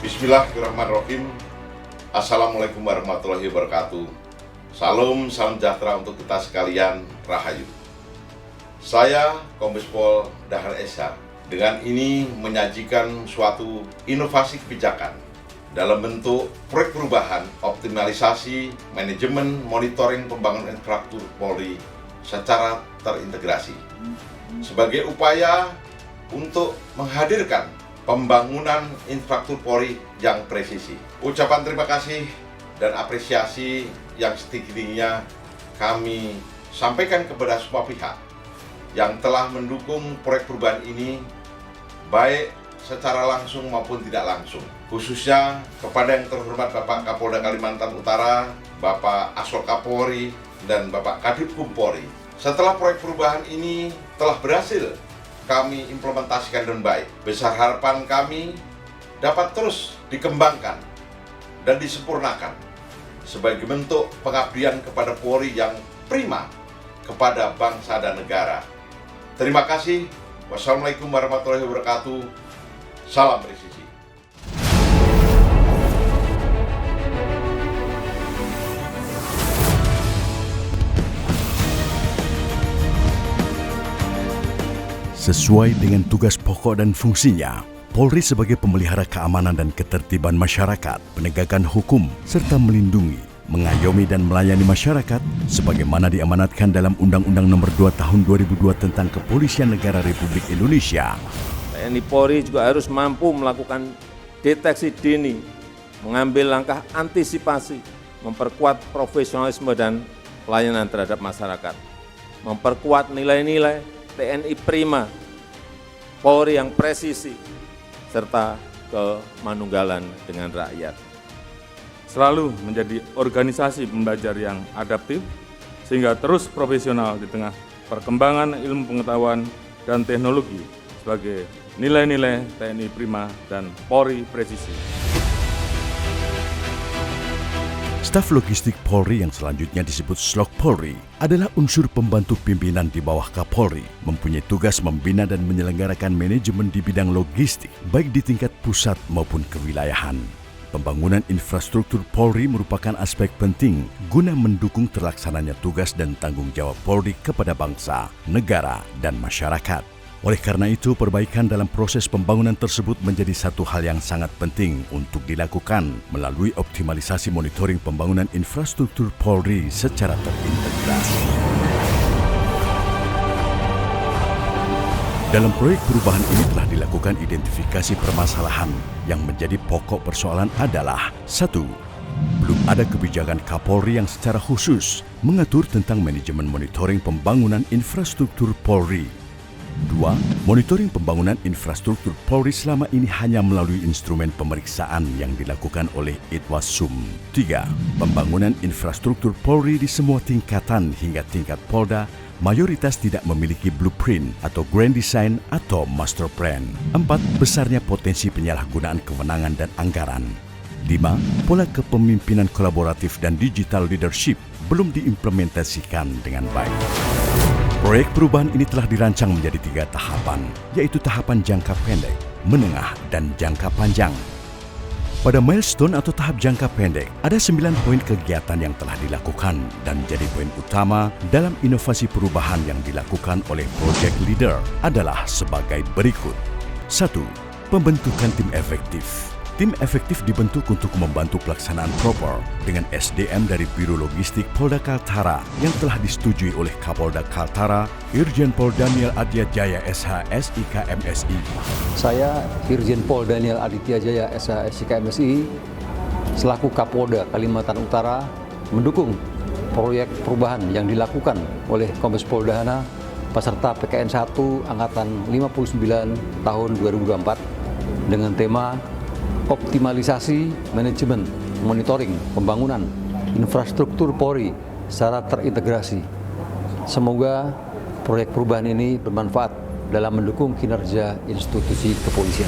Bismillahirrahmanirrahim. Assalamualaikum warahmatullahi wabarakatuh. Salam sejahtera untuk kita sekalian, Rahayu. Saya Kombes Pol Dahlan SH dengan ini menyajikan suatu inovasi kebijakan dalam bentuk proyek perubahan optimalisasi manajemen monitoring pembangunan infrastruktur Polri secara terintegrasi sebagai upaya untuk menghadirkan pembangunan infrastruktur Polri yang presisi. Ucapan terima kasih dan apresiasi yang setinggi-tingginya kami sampaikan kepada semua pihak yang telah mendukung proyek perubahan ini, baik secara langsung maupun tidak langsung. Khususnya kepada yang terhormat Bapak Kapolda Kalimantan Utara, Bapak Aswal Kapolri, dan Bapak Kadif Hukum Polri. Setelah proyek perubahan ini telah berhasil kami implementasikan dengan baik, besar harapan kami dapat terus dikembangkan dan disempurnakan sebagai bentuk pengabdian kepada Polri yang prima kepada bangsa dan negara. Terima kasih. Wassalamualaikum warahmatullahi wabarakatuh. Salam presisi. Sesuai dengan tugas pokok dan fungsinya, Polri sebagai pemelihara keamanan dan ketertiban masyarakat, penegakan hukum, serta melindungi, mengayomi dan melayani masyarakat sebagaimana diamanatkan dalam Undang-Undang Nomor 2 Tahun 2002 tentang Kepolisian Negara Republik Indonesia. TNI Polri juga harus mampu melakukan deteksi dini, mengambil langkah antisipasi, memperkuat profesionalisme dan pelayanan terhadap masyarakat, memperkuat nilai-nilai TNI prima, Polri yang presisi, serta kemanunggalan dengan rakyat. Selalu menjadi organisasi pembelajar yang adaptif, sehingga terus profesional di tengah perkembangan ilmu pengetahuan dan teknologi sebagai nilai-nilai TNI prima dan Polri presisi. Staf logistik Polri yang selanjutnya disebut Slok Polri adalah unsur pembantu pimpinan di bawah Kapolri, mempunyai tugas membina dan menyelenggarakan manajemen di bidang logistik, baik di tingkat pusat maupun kewilayahan. Pembangunan infrastruktur Polri merupakan aspek penting guna mendukung terlaksananya tugas dan tanggung jawab Polri kepada bangsa, negara, dan masyarakat. Oleh karena itu, perbaikan dalam proses pembangunan tersebut menjadi satu hal yang sangat penting untuk dilakukan melalui optimalisasi monitoring pembangunan infrastruktur Polri secara terintegrasi. Dalam proyek perubahan ini telah dilakukan identifikasi permasalahan yang menjadi pokok persoalan adalah 1. Belum ada kebijakan Kapolri yang secara khusus mengatur tentang manajemen monitoring pembangunan infrastruktur Polri. 2. Monitoring pembangunan infrastruktur Polri selama ini hanya melalui instrumen pemeriksaan yang dilakukan oleh Itwasum. 3. Pembangunan infrastruktur Polri di semua tingkatan hingga tingkat Polda mayoritas tidak memiliki blueprint atau grand design atau master plan. 4. Besarnya potensi penyalahgunaan kewenangan dan anggaran. 5. Pola kepemimpinan kolaboratif dan digital leadership belum diimplementasikan dengan baik. Proyek perubahan ini telah dirancang menjadi 3 tahapan, yaitu tahapan jangka pendek, menengah, dan jangka panjang. Pada milestone atau tahap jangka pendek, ada 9 poin kegiatan yang telah dilakukan dan menjadi poin utama dalam inovasi perubahan yang dilakukan oleh project leader adalah sebagai berikut. 1. Pembentukan tim efektif. Tim efektif dibentuk untuk membantu pelaksanaan proper dengan SDM dari Biro Logistik Polda Kaltara yang telah disetujui oleh Kapolda Kaltara, Irjen Pol Daniel Aditya Jaya SH SIK MSI. Saya Irjen Pol Daniel Aditya Jaya SH SIK MSI selaku Kapolda Kalimantan Utara mendukung proyek perubahan yang dilakukan oleh Kombes Pol Dahana peserta PKN 1 Angkatan 59 tahun 2024 dengan tema optimalisasi manajemen monitoring pembangunan infrastruktur Polri secara terintegrasi. Semoga proyek perubahan ini bermanfaat dalam mendukung kinerja institusi kepolisian.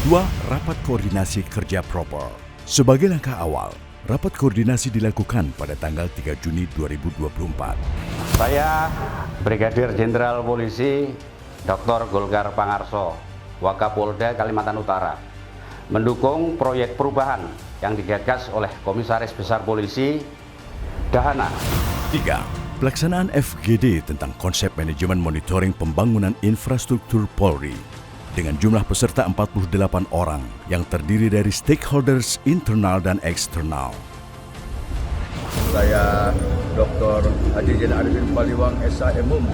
2. Rapat koordinasi kerja proper. Sebagai langkah awal, rapat koordinasi dilakukan pada tanggal 3 Juni 2024. Saya Brigadir Jenderal Polisi Dr. Golkar Pangarso, Wakapolda Kalimantan Utara, mendukung proyek perubahan yang digagas oleh Komisaris Besar Polisi Dahana. 3. Pelaksanaan FGD tentang konsep manajemen monitoring pembangunan infrastruktur Polri dengan jumlah peserta 48 orang yang terdiri dari stakeholders internal dan eksternal. Saya Dr. Haji Zain Arifin Paliwang SHMUM,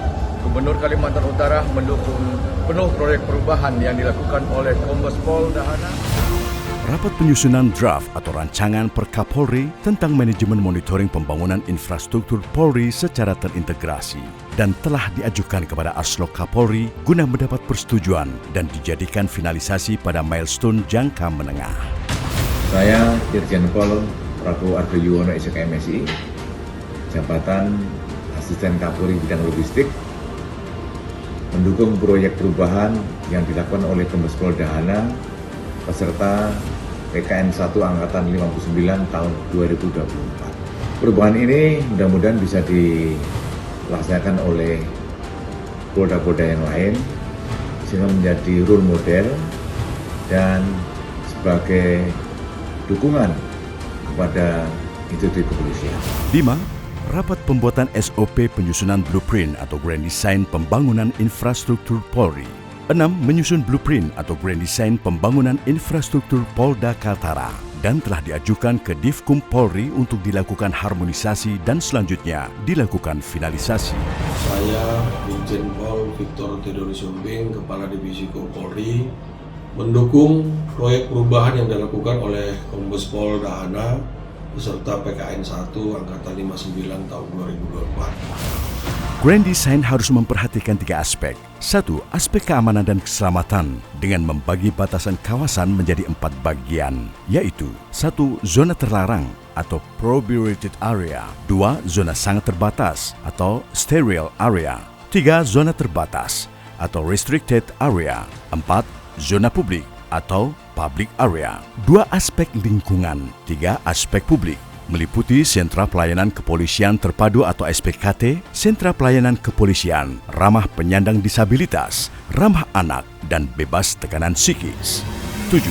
Gubernur Kalimantan Utara, mendukung penuh proyek perubahan yang dilakukan oleh Kombes Pol Dahana. Rapat penyusunan draft atau rancangan Perkapolri tentang manajemen monitoring pembangunan infrastruktur Polri secara terintegrasi dan telah diajukan kepada Aslok Kapolri guna mendapat persetujuan dan dijadikan finalisasi pada milestone jangka menengah. Saya Irjen Pol Prabowo Argo Yuwono SK MSI, jabatan Asisten Kapolri Bidang Logistik, mendukung proyek perubahan yang dilakukan oleh Kombes Pol Dahana peserta PKN 1 Angkatan 59 tahun 2024. Perubahan ini mudah-mudahan bisa dilaksanakan oleh polda-polda yang lain sehingga menjadi role model dan sebagai dukungan kepada institusi kepolisian. 5. Rapat pembuatan SOP penyusunan blueprint atau Grand Design Pembangunan Infrastruktur Polri. 6. Menyusun blueprint atau Grand Design Pembangunan Infrastruktur Polda Kaltara dan telah diajukan ke Divkum Polri untuk dilakukan harmonisasi dan selanjutnya dilakukan finalisasi. Saya Irjen Pol Victor Theodore Siombing, Kepala Divisi Polri, mendukung proyek perubahan yang dilakukan oleh Kombes Pol Dahana beserta PKN 1 Angkatan 59 tahun 2024. Grand Design harus memperhatikan 3 aspek. 1. Aspek keamanan dan keselamatan dengan membagi batasan kawasan menjadi 4 bagian, yaitu 1. Zona terlarang atau prohibited area, 2. Zona sangat terbatas atau sterile area, 3. Zona terbatas atau restricted area, 4. Zona publik atau public area. 2 aspek lingkungan, 3 aspek publik, meliputi sentra pelayanan kepolisian terpadu atau SPKT, sentra pelayanan kepolisian, ramah penyandang disabilitas, ramah anak, dan bebas tekanan psikis. 7.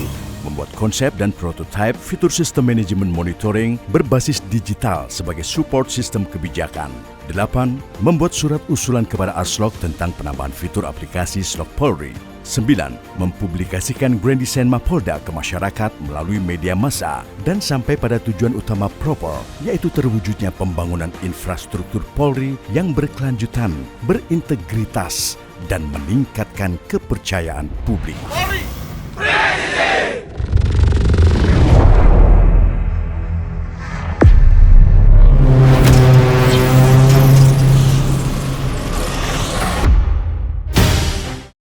Membuat konsep dan prototipe fitur sistem manajemen monitoring berbasis digital sebagai support sistem kebijakan. 8. Membuat surat usulan kepada Aslok tentang penambahan fitur aplikasi Slok Polri. 9. Mempublikasikan Grand Design Mapolda ke masyarakat melalui media massa dan sampai pada tujuan utama proper, yaitu terwujudnya pembangunan infrastruktur Polri yang berkelanjutan, berintegritas, dan meningkatkan kepercayaan publik.